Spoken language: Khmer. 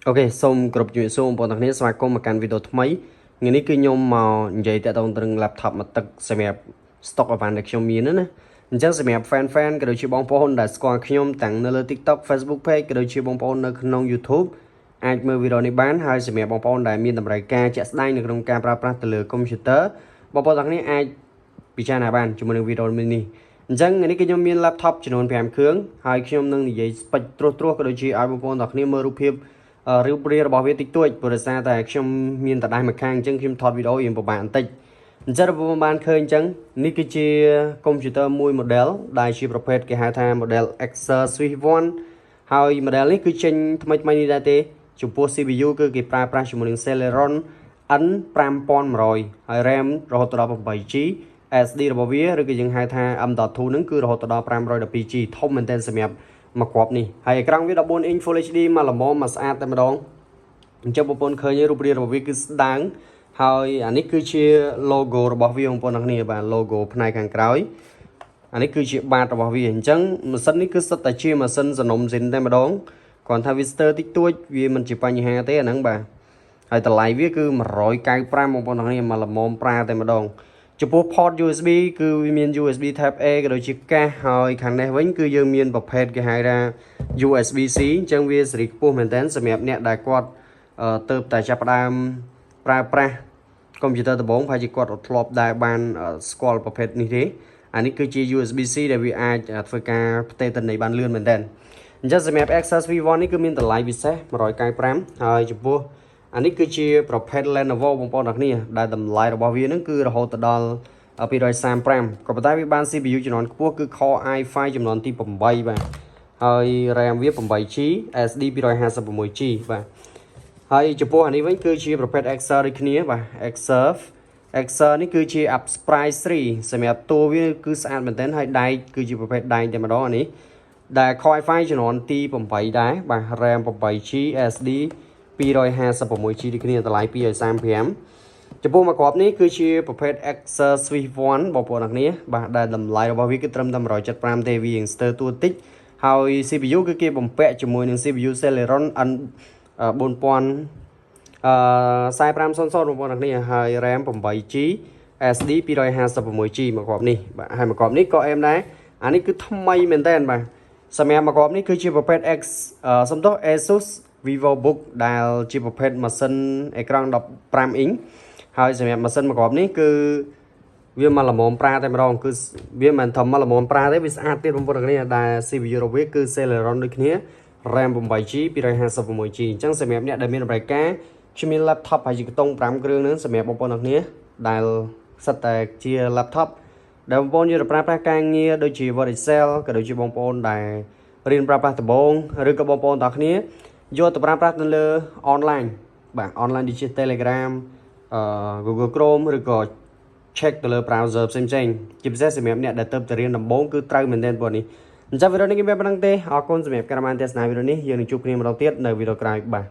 Ok, xong group chuyện xong bọn thằng này xoay công mà can video thay mấy người này cứ nhôm màu vậy tại tao từng laptop mà tật xem đẹp stock ở bàn được trong miếng nữa chắc xem đẹp fan cái đôi chỉ bóng phone đã score nhôm tặng nơi TikTok Facebook page cái đôi chỉ bóng phone nơiក្នុង YouTube aiមើល video នេះបានហើយសម្រាប់បងប្អូនដែលមានតម្រូវការជាក់ស្ដែងនៅក្នុងការប្រើប្រាស់ទៅលើ computer បងប្អូនទាំងនេះអាចពិចារណាបានជាមួយនឹង video នេះអញ្ចឹងនេះគឺខ្ញុំមាន laptop ចំនួន5គ្រឿងហើយខ្ញុំនឹងនិយាយស្ពេចត្រួសក៏ដូចជាឲ្យបងប្អូនទាំងគ្នាមើលរូបភាពរូបរាងរបស់វាតិចតួចព្រោះសារតែខ្ញុំមានតដៃមួយខាងអញ្ចឹងខ្ញុំថតវីដេអូយើងពិបាកបន្តិចអញ្ចឹងបងប្អូនបានឃើញអញ្ចឹងនេះគឺជា computer មួយ model ដែលជាប្រភេទគេហៅថា model Acer Swiss 1ហើយ model នេះគឺចេញថ្មីនេះដែរទេចំពោះ CPU គឺគេប្រើប្រាស់ជាមួយនឹង Celeron N5100 ហើយ RAM រហូតដល់ 8GB SD របស់វាឬក៏យើងហៅថា M.2 ហ្នឹងគឺរហូតដល់ 512GB ធំមែនទែនសម្រាប់មកគ្រាប់នេះហើយអេក្រង់វា 14 inch Full HD មកល្មមមកស្អាតតែម្ដងអញ្ចឹងបងប្អូនឃើញរូបរាងរបស់វាគឺស្ដើងហើយអានេះគឺជា logo របស់វាបងប្អូនទាំងគ្នាបាទ logo ផ្នែកខាងក្រោយអានេះគឺជាបាតរបស់វាអញ្ចឹងម៉ាស៊ីននេះគឺសុទ្ធតែជាម៉ាស៊ីនសំណុំស៊ីនតែម្ដងគ្រាន់ថា visitor តិចតួចវាមិនជាបញ្ហាទេអាហ្នឹងបាទហើយតម្លៃវាគឺ195បងប្អូនទាំងគ្នាមកល្មមប្រើតែម្ដងចំពោះ port USB គឺវាមាន USB Type A ក៏ដូចជាកាសហើយខាងនេះវិញគឺយើងមានប្រភេទគេហៅថា USB-C អញ្ចឹងវាសេរីខ្ពស់មែនតើសម្រាប់អ្នកដែលគាត់ទៅតែចាប់ផ្ដើមប្រើប្រាស់ computer ដំបូងប្រហែលជាគាត់ធ្លាប់ដែរបានស្គាល់ប្រភេទនេះទេអានេះគឺជា USB-C ដែលវាអាចធ្វើការផ្ទេរទិន្នន័យបានលឿនមែនតើអញ្ចឹងសម្រាប់ Acer V1 នេះគឺមានតម្លៃពិសេស195ហើយចំពោះអានេះគឺជាប្រភេទ Lenovo បងប្អូនទាំងគ្នាដែលតម្លៃរបស់វានឹងគឺរហូតដល់235ក៏ប៉ុន្តែវាបាន CPU ចំនួនខ្ពស់គឺ Core i5 ចំនួនទី8បាទហើយ RAM វា 8GB SD 256GB បាទហើយចំពោះអានេះវិញគឺជាប្រភេទ Acer ដូចគ្នាបាទ Acer នេះគឺជា Up Sprite 3សម្រាប់តួវាគឺស្អាតមែនទែនហើយដែកគឺជាប្រភេទដែកតែម្ដងអានេះដែល Core i5 ចំនួនទី8ដែរបាទ RAM 8GB SD 256GB ដូចគ្នាតម្លៃ235ចំពោះមកគ្រាប់នេះគឺជាប្រភេទ Acer Swiss 1បងប្អូនទាំងគ្នាបាទដែលតម្លៃរបស់វាគឺត្រឹមតែ175ទេវារៀងស្ទើរតួតិចហើយ CPU គឺគេបំពាក់ជាមួយនឹង CPU Celeron N 4000 4500បងប្អូនទាំងគ្នាហើយ RAM 8GB SD 256GB មកគ្រាប់នេះបាទហើយមកគ្រាប់នេះក៏អែមដែរអានេះគឺថ្មីមែនតើបាទសម្រាប់មកគ្រាប់នេះគឺជាប្រភេទ Asus VivoBook ដែលជាប្រភេទម៉ាស៊ីនអេក្រង់15 inch ហើយសម្រាប់ម៉ាស៊ីនមកគ្រាប់នេះគឺវាមកល្មមប្រើតែម្ដងគឺវាមិនធំមកល្មមប្រើទេវាស្អាតទៀតបងប្អូនទាំងគ្នាដែល CPU របស់វាគឺ Celeron ដូចគ្នា RAM 8GB 256GB អញ្ចឹងសម្រាប់អ្នកដែលមានតម្រូវការខ្ញុំមាន laptop ហើយជាខ្ទង់5គ្រឿងហ្នឹងសម្រាប់បងប្អូនទាំងគ្នាដែលសិតតែជា laptop ដែលបងប្អូនយកទៅប្រើប្រាស់ការងារដូចជា Word Excel ក៏ដូចជាបងប្អូនដែលរៀនប្រើប្រាស់ដំបូងឬក៏បងប្អូនទាំងគ្នាយកទៅប្រើប្រាស់នៅលើ online បាទ online ដូចជា Telegram Google Chrome ឬក៏ check ទៅលើ browser ផ្សេងជាពិសេសសម្រាប់អ្នកដែលទៅរៀនដំបូងគឺត្រូវមែនទែនបងនេះអញ្ចឹងវីដេអូនេះគេមានប៉ុណ្្នឹងទេអរគុណសម្រាប់ការតាមដានទស្សនាវីដេអូនេះយើងនឹងជួបគ្នាម្ដងទៀតនៅវីដេអូក្រោយបាទ